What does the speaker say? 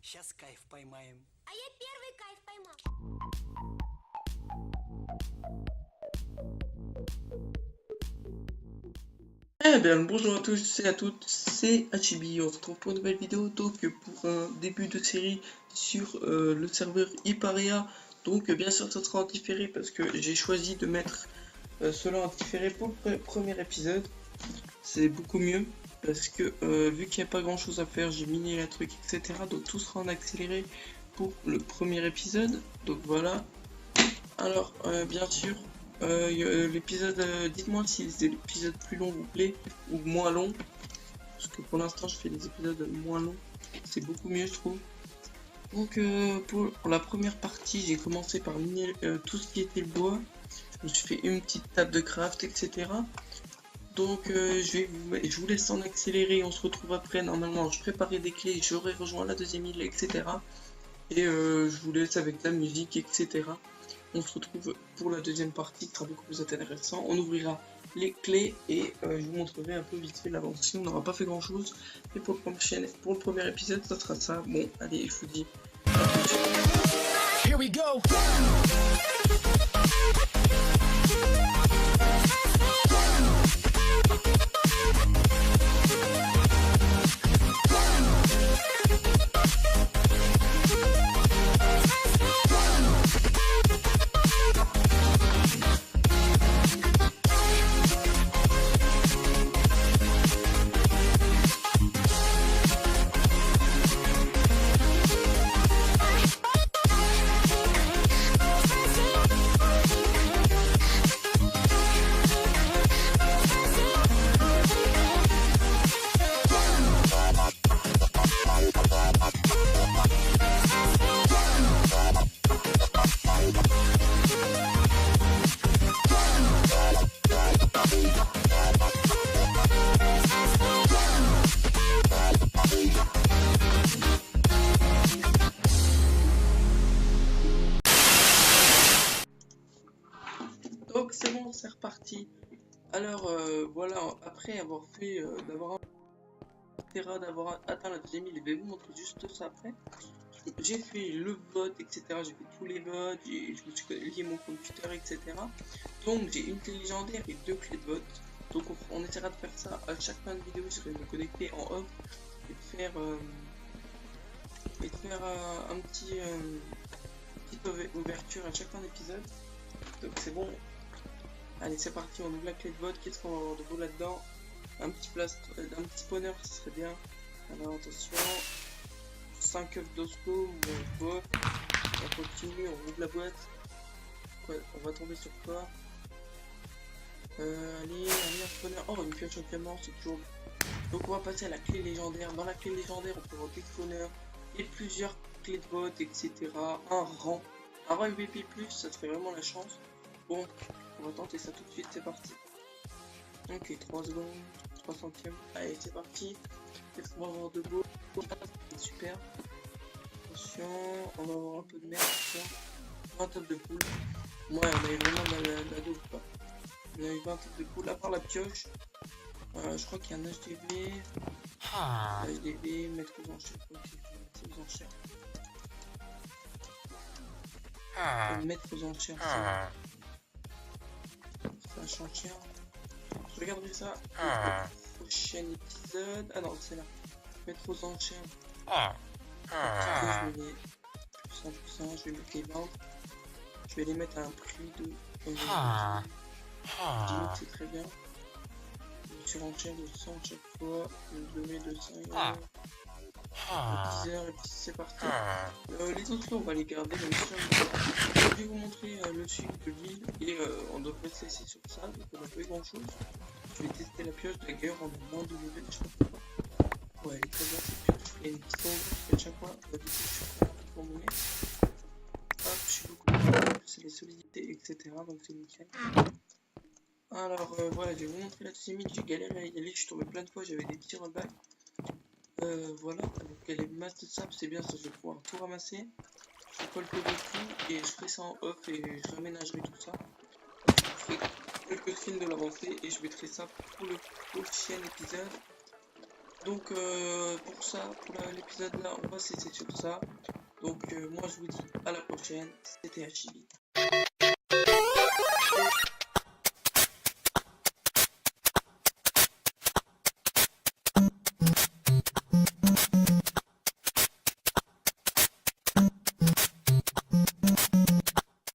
Сейчас кайф поймаем. А я первый кайф поймал. Eh bien, bonjour à tous et à toutes, c'est Hachibi. On se retrouve pour une nouvelle vidéo donc pour un début de série sur le serveur Hyparia. Donc bien sûr ça sera en différé parce que j'ai choisi de mettre cela en différé pour le premier épisode. C'est beaucoup mieux parce que vu qu'il n'y a pas grand chose à faire, j'ai miné la truc etc. Donc tout sera en accéléré pour le premier épisode. Donc voilà. Alors bien sûr l'épisode, dites-moi si l'épisode plus long vous plaît ou moins long, parce que pour l'instant je fais des épisodes moins longs, c'est beaucoup mieux je trouve. Donc pour la première partie j'ai commencé par miner tout ce qui était le bois, je me suis fait une petite table de craft etc. Donc je vous laisse en accélérer, on se retrouve après. Normalement je préparais des clés, j'aurais rejoint la deuxième île etc. Et je vous laisse avec la musique etc. On se retrouve pour la deuxième partie qui sera beaucoup plus intéressant. On ouvrira les clés et je vous montrerai un peu vite fait l'avancée. On n'aura pas fait grand chose. Mais pour le premier épisode, ça sera ça. Bon, allez, je vous dis à tout de suite. Here we go. Donc c'est bon, c'est reparti. Alors voilà, après avoir fait d'avoir atteint la deuxième île, je vais vous montrer juste ça après. J'ai fait le vote, etc. J'ai fait tous les votes, je me suis lié mon computer, etc. Donc j'ai une clé légendaire et deux clés de vote. Donc on essaiera de faire ça à chaque fin de vidéo. Je vais me connecter en off et de faire, un petite ouverture à chaque fin d'épisode. Donc c'est bon. Allez, c'est parti, on ouvre la clé de vote. Qu'est-ce qu'on va avoir de beau là-dedans? Un petit spawner, ce serait bien. Alors attention, 5 œufs d'osco ou un bot. On continue, on ouvre la boîte. Quoi, on va tomber sur quoi? Allez, un spawner. Oh, une pioche en diamant, c'est toujours. Donc on va passer à la clé légendaire. Dans la clé légendaire, on peut avoir des spawners et plusieurs clés de vote, etc. Un rang MVP+, ça serait vraiment la chance. Bon, on va tenter ça tout de suite, c'est parti. Ok, 3 secondes, 3 centièmes. Allez, c'est parti. Qu'est-ce qu'on va avoir de beau? Super. Attention, on va avoir un peu de merde. 20 top de poule. Ouais, on a eu vraiment de la double, quoi. On a eu 20 top de poule, à part la pioche. Je crois qu'il y a un HDV. HDV, mettre aux enchères. Ok, mettre aux enchères. Mettre aux enchères, ça change rien. Je regarderai ça au prochain épisode. Ah non, c'est là. Mettre aux enchères. Je vais les 100%, je vais mettre les ventes. Je vais les mettre à un prix de 10 c'est très bien. Une surenchère de 100 à chaque fois. Je mets 200 €. 10 heures et puis c'est parti. Les autres on va les garder. Donc, je vais vous montrer le suivi de l'île et on devrait se laisser sur ça. Donc on n'a pas eu grand chose. Je vais tester la pioche. D'ailleurs on a moins de nouvelles. Je sais pas. Ouais, elle est très bien cette pioche. Il y a une petite ombre à chaque fois. On va décider sur quoi pour monter. Hop, je suis beaucoup plus. C'est les solidités, etc. Donc c'est nickel. Alors voilà, je vais vous montrer la deuxième île. J'ai galéré à y aller. Je suis tombé plein de fois. J'avais des petits rebats. Voilà, donc elle est masse de sable, c'est bien ça, je vais pouvoir tout ramasser. Je colle le tout et je ferai ça en off et je réaménagerai tout ça. Je ferai quelques screens de l'avancée et je mettrai ça pour le prochain épisode. Donc pour ça, pour l'épisode là, on va se laisser sur ça. Donc moi je vous dis à la prochaine, c'était Hachibi.